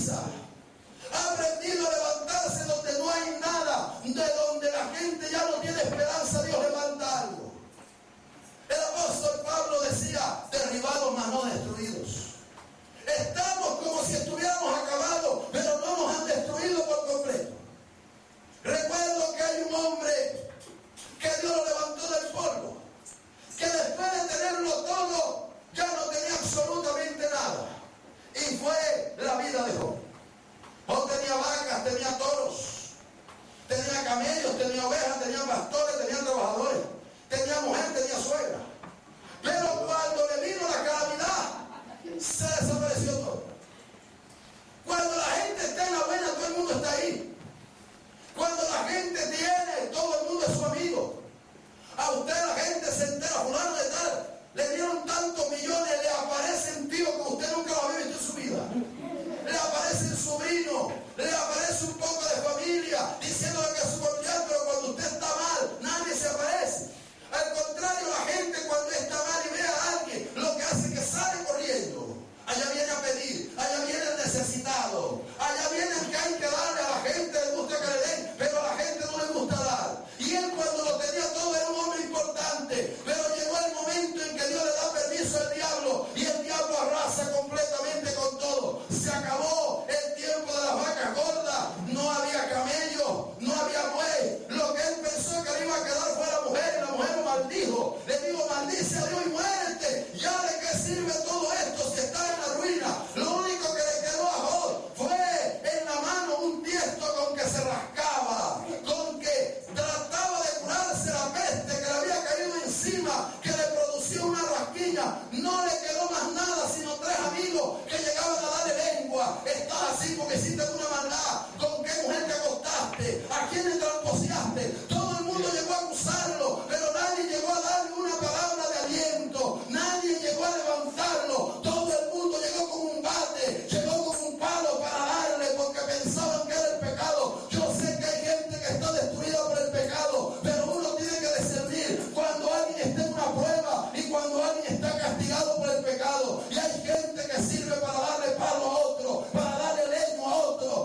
precisa. Ha aprendido a levantarse donde no hay nada, de donde la gente ya no tiene esperanza. Dios levanta algo. El apóstol Pablo decía: derribados mas no destruidos. Estamos como si estuviéramos acabados, pero no nos han destruido por completo. Recuerdo que hay un hombre que Dios lo levantó del polvo, que después de tenerlo todo ya no tenía absolutamente nada, y fue la vida de Job. Job tenía vacas, tenía toros, tenía camellos, tenía ovejas, tenía pastores, tenía trabajadores, tenía mujer, tenía suegra. Pero cuando le vino la calamidad, se desapareció todo. Cuando la gente está en la buena, todo el mundo está ahí. Cuando la gente tiene, todo el mundo es su amigo. A usted la gente se entera: fulano de tal, le dieron tantos millones, le aparecen tíos que usted nunca lo había visto en su vida. Le aparece el sobrino, le aparece un poco de familia, diciéndole que es su familiar, pero cuando usted está mal, nadie se aparece. Al contrario, la gente cuando está mal y ve a alguien, lo que hace es que sale corriendo. Allá viene a pedir, allá viene el necesitado, allá viene el que hay que darle. A la gente le gusta que le den, pero a la gente no le gusta dar. Y él, cuando lo tenía todo, era un hombre importante, pero llegó el momento en que Dios le da permiso al diablo, y el diablo arrasa completamente con todo. Se acabó el tiempo de las vacas gordas, no había camello, no había buey. Lo que él pensó que le iba a quedar fue la mujer, y la mujer lo maldijo. Le digo: maldice a Dios y muérete. ¿Ya de qué sirve todo esto si está en la ruina? Lo único que le quedó a Job fue en la mano un tiesto con que se rascaba, con que trataba de curarse la peste que le había caído encima, que le producía una rasquiña. No le quedó más nada sino 3 amigos que llegaban a darle lengua: estás así porque hiciste una maldad, con qué mujer te acostaste, a quién le tramposeaste. Todo el mundo llegó a acusarlo, pero nadie llegó a darle una palabra de aliento, nadie llegó a levantarlo. Todo el mundo llegó con un bate, llegó con un palo para darle, porque pensaban que era el pecado. Yo sé que hay gente que está destruida por el pecado, pero uno tiene que discernir cuando alguien está en una prueba y cuando alguien está castigado por el pecado. Y hay gente que sirve para darle palo a otro, para darle leño a otro,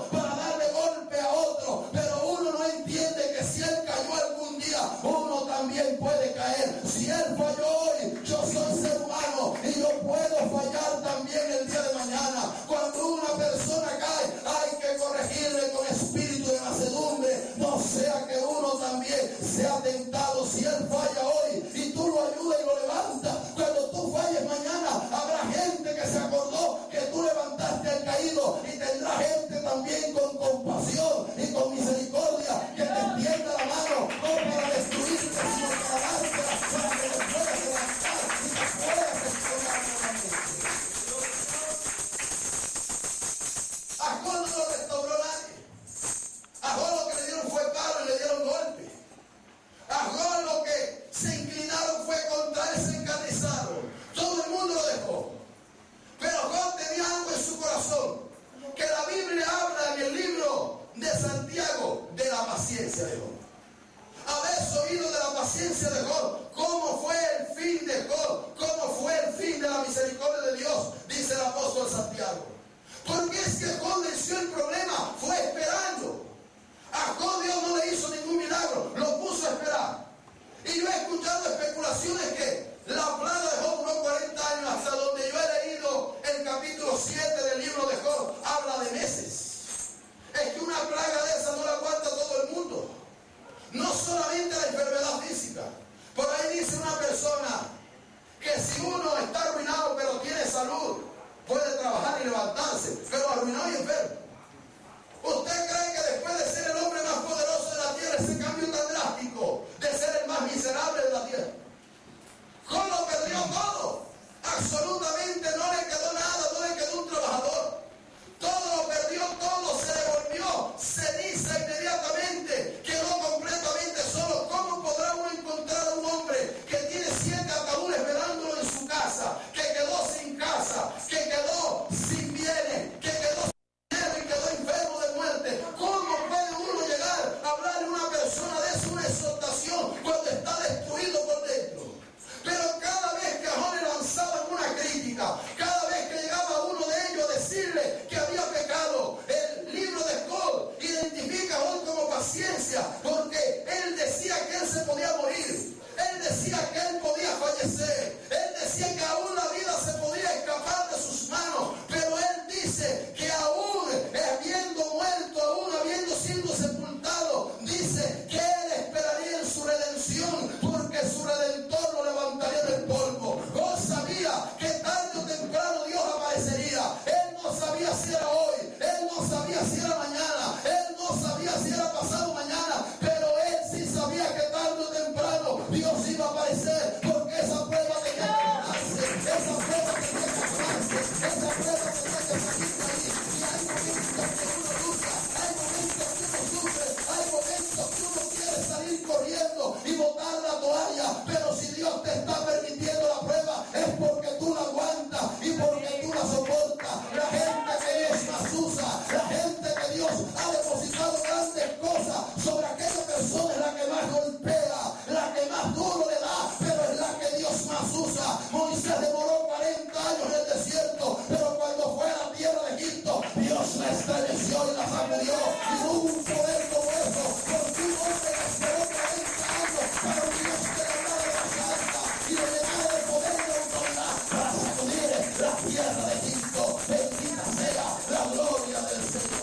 estremeció y la sacudió. Y no hubo un poder como eso, porque un hombre que esperó 40 años para un Dios que le hablara de la santa y le llenara de poder y de autoridad para sacudir la tierra de Egipto. Bendita sea la gloria del Señor.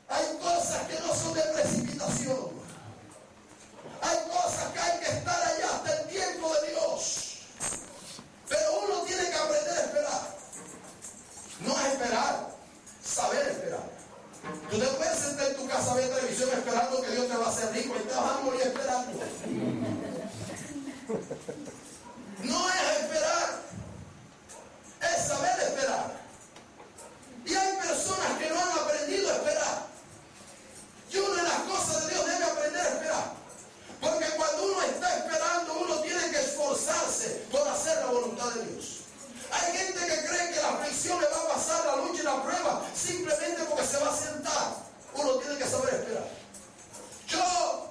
Hay cosas que no son de precipitación. Hay cosas que hay que estar allá hasta el tiempo de Dios. Pero uno tiene que aprender a esperar. No es esperar, saber esperar. Tú te puedes sentar en tu casa a ver televisión esperando que Dios te va a hacer rico y te vas a morir esperando. No es esperar, es saber esperar. Y hay personas que no han aprendido a esperar. Y una de las cosas de Dios debe aprender a esperar. Porque cuando uno está esperando, uno tiene que esforzarse por hacer la voluntad de Dios. Hay gente que cree que la aflicción le va a pasar, la lucha y la prueba, simplemente porque se va a sentar. Uno tiene que saber esperar. Yo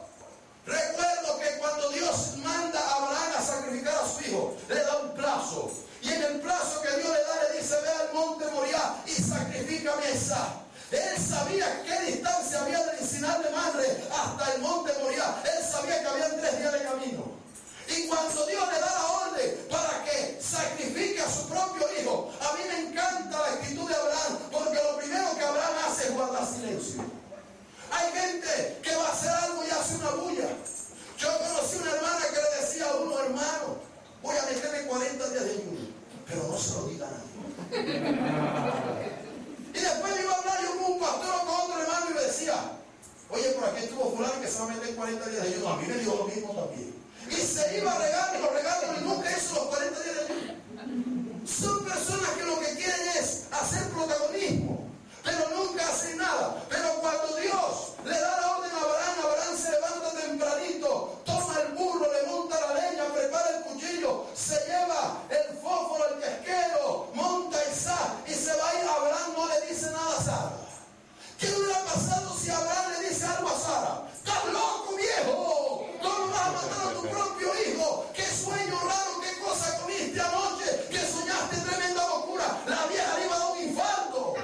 recuerdo que cuando Dios manda a Abraham a sacrificar a su hijo, le da un plazo. Y en el plazo que Dios le da, le dice: ve al monte Moriah y sacrifícame a Isaac. Él sabía qué distancia había del encinar de Mamre hasta el monte Moriah. Él sabía que habían 3 días de camino. Y cuando Dios le da la orden para que sacrifique a su propio hijo, a mí me encanta la actitud de Abraham, porque lo primero que Abraham hace es guardar silencio. Hay gente que va a hacer algo y hace una bulla. Yo conocí una hermana que le decía a uno: hermano, voy a meterme 40 días de ayuno, pero no se lo diga a nadie. Y después me iba a hablar yo con un pastor o con otro hermano y me decía: oye, por aquí estuvo fulano que se va a meter 40 días de ayuno. A mí me dijo lo mismo también. Y se iba regando y nunca hizo los 40 días de ayuno. Son personas que lo que quieren es hacer protagonismo, pero nunca hacen nada. Pero cuando Dios le da la orden a Abraham, Abraham se levanta tempranito, toma el burro, le monta la leña, prepara el cuchillo, se lleva el fósforo, el pesquero, monta a Isaac y se va a ir. Abraham no le dice nada a Sara. ¿Qué hubiera pasado si Abraham le dice algo a Sara? ¡Estás loco, viejo! ¿Cómo vas a matar a tu propio hijo? ¡Qué sueño raro! ¿Qué cosa comiste anoche? ¿Que soñaste tremenda locura? La vieja le iba a dar un infarto.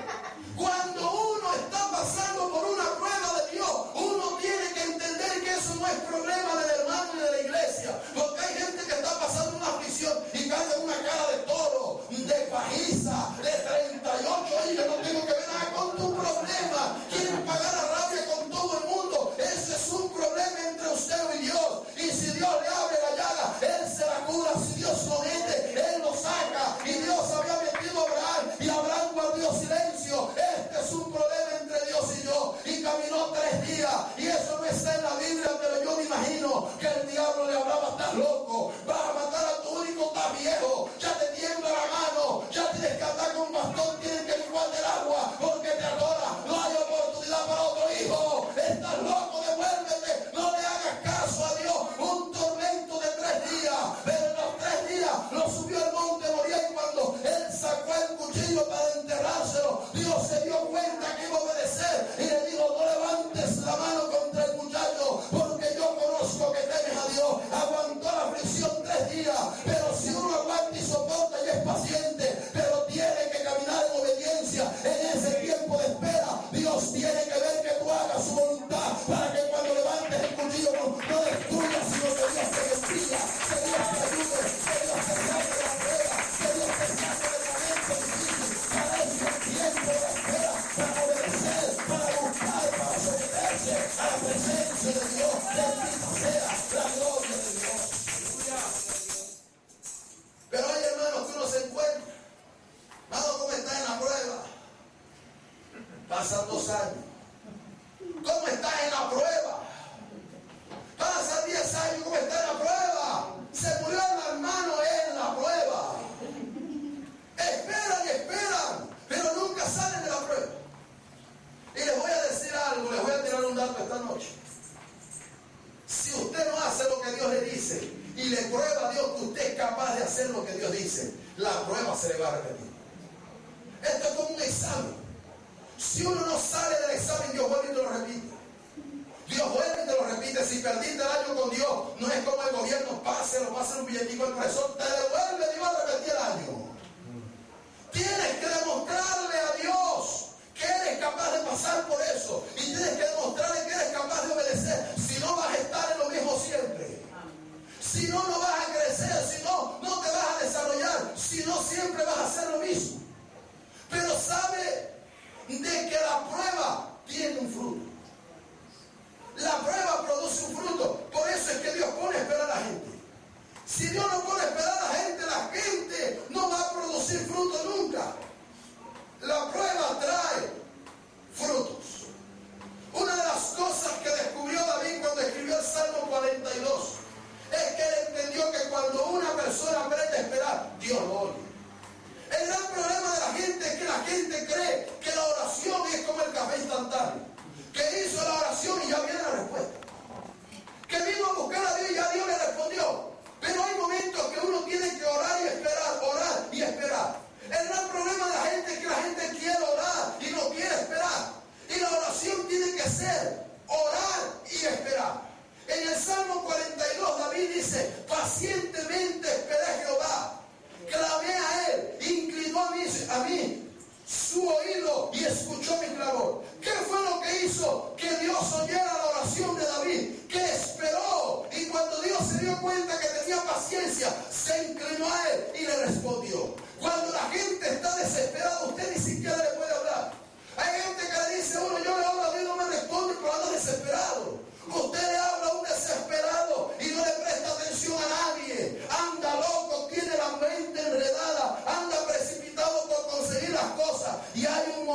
Cuando uno está pasando por una prueba de Dios, uno tiene que entender que eso no es problema del hermano ni de la iglesia. Porque hay gente que está pasando una aflicción y carga una cara de toro, de pajiza, de 38 hijos. No tengo que ver nada con tu problema. Quieren pagar la rabia con todo el mundo. Ese es un problema entre usted y Dios. Y si Dios le abre la llaga, Él se la cura. Si Dios lo mete, Él lo saca. Y Dios había metido a Abraham y Abraham guardó silencio. Este es un problema entre Dios y yo. Y caminó 3 días. Y eso no está en la Biblia, pero yo me imagino que el diablo le hablaba: estás loco, vas a matar a tu único, estás viejo, ya te tiembla la mano, ya tienes que andar con bastón, tienes que igual del agua, porque te adora, no hay oportunidad para otro hijo, estás loco, devuélvete, no le hagas caso a Dios. Un tormento de 3 días, pero en los 3 días lo subió al monte Moriah, y cuando él sacó el cuchillo para enterrárselo, Dios se dio cuenta que iba a obedecer y le dijo: no levantes la mano contra el muchacho, porque yo conozco que temes a Dios. Aguantó la aflicción 3 días, pero si uno aguanta y soporta y es paciente, pero tiene que caminar en obediencia en ese tiempo de espera, Dios tiene que ver que tú hagas su voluntad, para que cuando levantes el cuchillo no destruyas, sino que Dios te bendiga, que Dios te ayude, que Dios te saque de la prueba, que Dios te saque del momento difícil. Para eso el tiempo de espera, para obedecer, para buscar, para someterse a la presencia de Dios. Bendita sea la gloria de Dios. Pero hay hermanos que uno se encuentra: hermano, ¿cómo está en la prueba? Pasan 2 años. ¿Cómo estás en la prueba? Pasan 10 años. ¿Cómo está en la prueba? Se murió el hermano en la prueba. Esperan y esperan, pero nunca salen de la prueba. Y les voy a decir algo, les voy a tirar un dato esta noche. Si usted no hace lo que Dios le dice y le prueba a Dios que usted es capaz de hacer lo que Dios dice, la prueba se le va a repetir. Esto es como un examen. Si uno no sale del examen, Dios vuelve y te lo repite. Dios vuelve y te lo repite. Si perdiste el año con Dios, no es como el gobierno: páselo, páselo un billetico al profesor, te devuelve y va a repetir el año. Tienes que demostrarle a Dios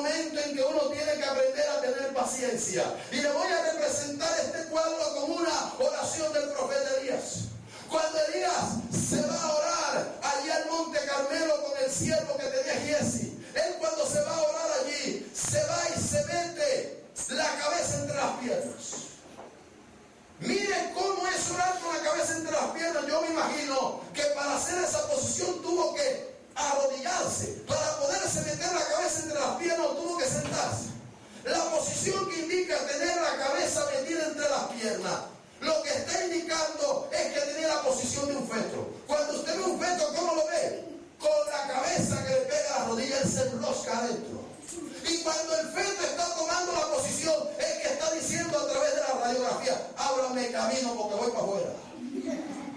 momento en que uno tiene que aprender a tener paciencia. Y le voy a representar este cuadro con una oración del profeta Elías. Cuando Elías se va a orar allí al monte Carmelo con el siervo que tenía Giesi, él cuando se va a orar allí, se va y se mete la cabeza entre las piernas. Mire cómo es orar con la cabeza entre las piernas. Yo me imagino que para hacer esa posición tuvo que arrodillarse. Para poderse meter la cabeza entre las piernas tuvo que sentarse. La posición que indica tener la cabeza metida entre las piernas, lo que está indicando es que tiene la posición de un feto. Cuando usted ve un feto, ¿cómo lo ve? Con la cabeza que le pega a la rodilla, él se enrosca adentro. Y cuando el feto está tomando la posición, es que está diciendo a través de la radiografía: ábrame camino porque voy para afuera.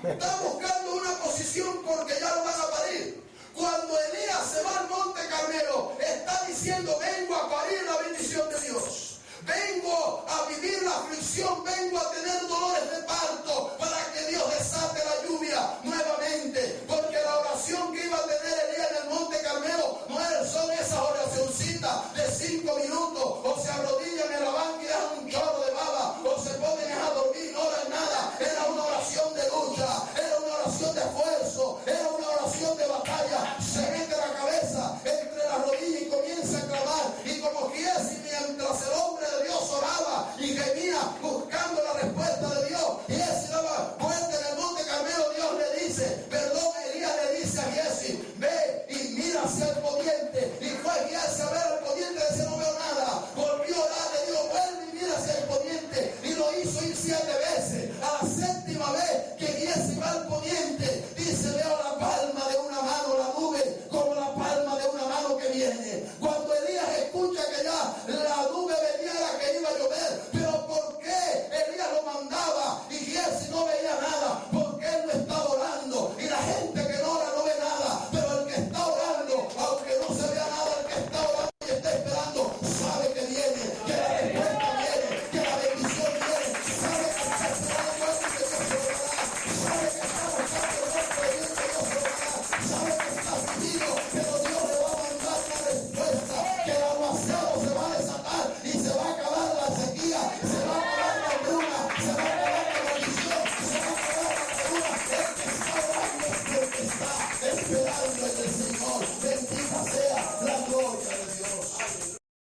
Está buscando una posición porque ya lo van a parir. Cuando Elías se va al monte Carmelo, está diciendo: vengo a parir la bendición de Dios. Vengo a vivir la aflicción, vengo a tener dolores de parto para que Dios desate la lluvia nuevamente. Porque la oración que iba a tener Elías en el monte Carmelo no son esas oracioncitas de 5 minutos o se arrodilla